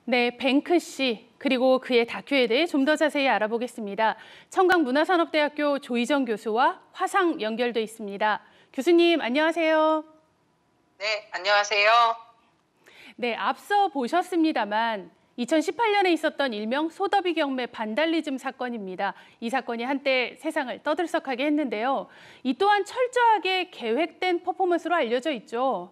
네, 뱅크씨 그리고 그의 다큐에 대해 좀 더 자세히 알아보겠습니다. 청강문화산업대학교 조희정 교수와 화상 연결돼 있습니다. 교수님, 안녕하세요. 네, 안녕하세요. 네, 앞서 보셨습니다만 2018년에 있었던 일명 소더비 경매 반달리즘 사건입니다. 이 사건이 한때 세상을 떠들썩하게 했는데요. 이 또한 철저하게 계획된 퍼포먼스로 알려져 있죠.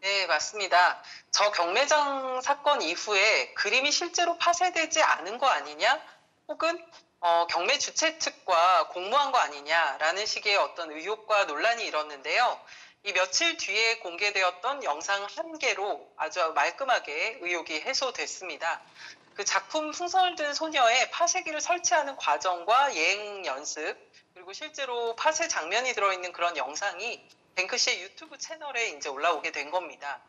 네, 맞습니다. 저 경매장 사건 이후에 그림이 실제로 파쇄되지 않은 거 아니냐? 혹은 경매 주최 측과 공모한 거 아니냐라는 식의 어떤 의혹과 논란이 일었는데요. 이 며칠 뒤에 공개되었던 영상 한 개로 아주 말끔하게 의혹이 해소됐습니다. 그 작품 풍선을 든 소녀의 파쇄기를 설치하는 과정과 예행 연습, 그리고 실제로 파쇄 장면이 들어있는 그런 영상이 뱅크시의 유튜브 채널에 이제 올라오게 된 겁니다.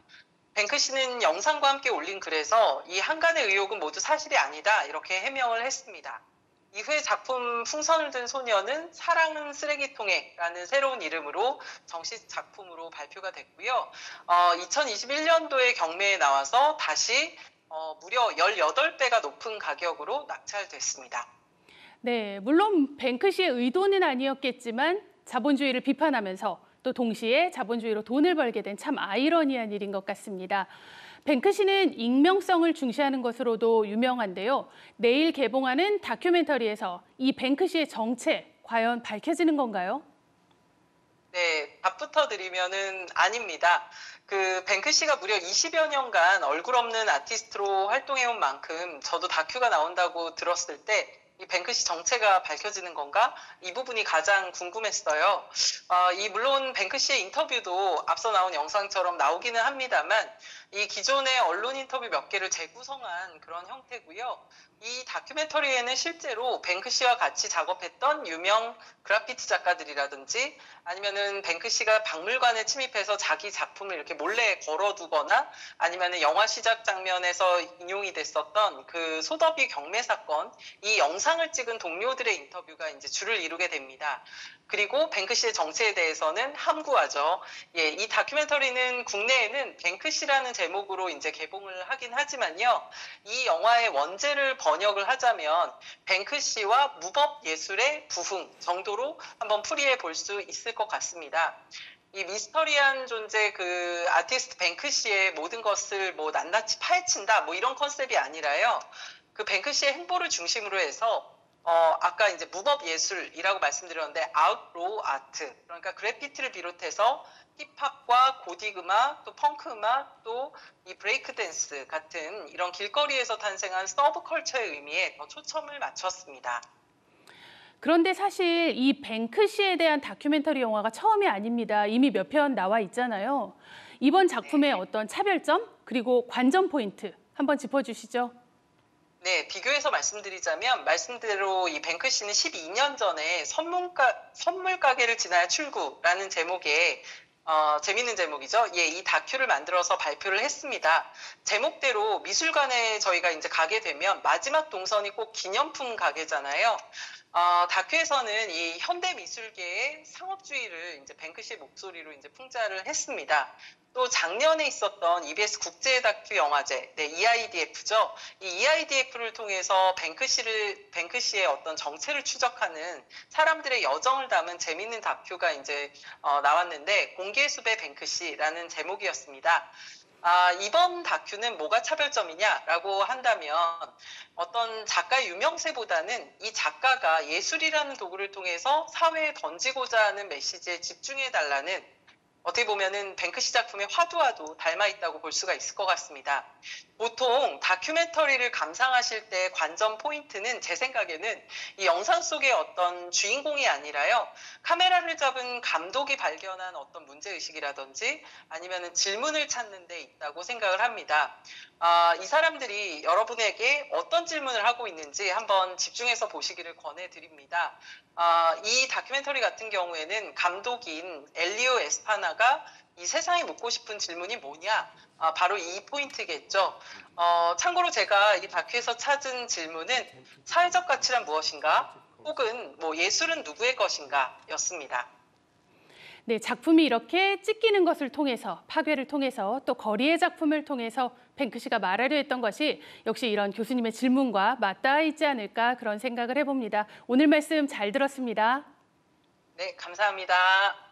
뱅크시는 영상과 함께 올린 글에서 이 한간의 의혹은 모두 사실이 아니다 이렇게 해명을 했습니다. 이후에 작품 풍선을 든 소녀는 사랑은 쓰레기통에 라는 새로운 이름으로 정식 작품으로 발표가 됐고요. 2021년도에 경매에 나와서 다시 무려 18배가 높은 가격으로 낙찰됐습니다. 네, 물론 뱅크시의 의도는 아니었겠지만 자본주의를 비판하면서 또 동시에 자본주의로 돈을 벌게 된 참 아이러니한 일인 것 같습니다. 뱅크시는 익명성을 중시하는 것으로도 유명한데요. 내일 개봉하는 다큐멘터리에서 이 뱅크시의 정체 과연 밝혀지는 건가요? 네, 답부터 드리면은 아닙니다. 그 뱅크시가 무려 20여 년간 얼굴 없는 아티스트로 활동해온 만큼 저도 다큐가 나온다고 들었을 때 이 뱅크시 정체가 밝혀지는 건가? 이 부분이 가장 궁금했어요. 물론 뱅크시의 인터뷰도 앞서 나온 영상처럼 나오기는 합니다만 이 기존의 언론 인터뷰 몇 개를 재구성한 그런 형태고요. 이 다큐멘터리에는 실제로 뱅크시와 같이 작업했던 유명 그래피티 작가들이라든지 아니면은 뱅크시가 박물관에 침입해서 자기 작품을 이렇게 몰래 걸어두거나 아니면은 영화 시작 장면에서 인용이 됐었던 그 소더비 경매 사건, 이 영상을 찍은 동료들의 인터뷰가 이제 줄을 이루게 됩니다. 그리고 뱅크시의 정체에 대해서는 함구하죠. 예, 이 다큐멘터리는 국내에는 뱅크시라는 제목으로 이제 개봉을 하긴 하지만요. 이 영화의 원제를 번역을 하자면 뱅크시와 무법 예술의 부흥 정도로 한번 풀이해 볼 수 있을 것 같습니다. 이 미스터리한 존재 그 아티스트 뱅크시의 모든 것을 뭐 낱낱이 파헤친다 뭐 이런 컨셉이 아니라요. 그 뱅크시의 행보를 중심으로 해서 아까 이제 무법 예술이라고 말씀드렸는데 아웃로우 아트, 그러니까 그래피티를 비롯해서 힙합과 고딕 음악, 또 펑크 음악, 또 이 브레이크 댄스 같은 이런 길거리에서 탄생한 서브컬처의 의미에 더 초점을 맞췄습니다. 그런데 사실 이 뱅크시에 대한 다큐멘터리 영화가 처음이 아닙니다. 이미 몇 편 나와 있잖아요. 이번 작품의 어떤 차별점 그리고 관전 포인트 한번 짚어주시죠. 네, 비교해서 말씀드리자면 말씀대로 이 뱅크시는 12년 전에 선물 가게를 지나야 출구라는 제목의 재밌는 제목이죠. 예, 이 다큐를 만들어서 발표를 했습니다. 제목대로 미술관에 저희가 이제 가게 되면 마지막 동선이 꼭 기념품 가게잖아요. 다큐에서는 이 현대 미술계의 상업주의를 이제 뱅크시의 목소리로 이제 풍자를 했습니다. 또 작년에 있었던 EBS 국제 다큐 영화제, 네, EIDF죠. 이 EIDF를 통해서 뱅크시의 어떤 정체를 추적하는 사람들의 여정을 담은 재밌는 다큐가 이제 나왔는데 공기의 숲의 뱅크시라는 제목이었습니다. 이번 다큐는 뭐가 차별점이냐라고 한다면 어떤 작가의 유명세보다는 이 작가가 예술이라는 도구를 통해서 사회에 던지고자 하는 메시지에 집중해달라는 어떻게 보면은 뱅크시 작품의 화두와도 닮아있다고 볼 수가 있을 것 같습니다. 보통 다큐멘터리를 감상하실 때 관전 포인트는 제 생각에는 이 영상 속의 어떤 주인공이 아니라요. 카메라를 잡은 감독이 발견한 어떤 문제의식이라든지 아니면은 질문을 찾는 데 있다고 생각을 합니다. 이 사람들이 여러분에게 어떤 질문을 하고 있는지 한번 집중해서 보시기를 권해드립니다. 이 다큐멘터리 같은 경우에는 감독인 엘리오 에스파나가 이 세상에 묻고 싶은 질문이 뭐냐? 바로 이 포인트겠죠. 참고로 제가 이 다큐에서 찾은 질문은 사회적 가치란 무엇인가? 혹은 뭐 예술은 누구의 것인가? 였습니다. 네, 작품이 이렇게 찢기는 것을 통해서, 파괴를 통해서 또 거리의 작품을 통해서 뱅크시가 말하려 했던 것이 역시 이런 교수님의 질문과 맞닿아 있지 않을까 그런 생각을 해봅니다. 오늘 말씀 잘 들었습니다. 네, 감사합니다.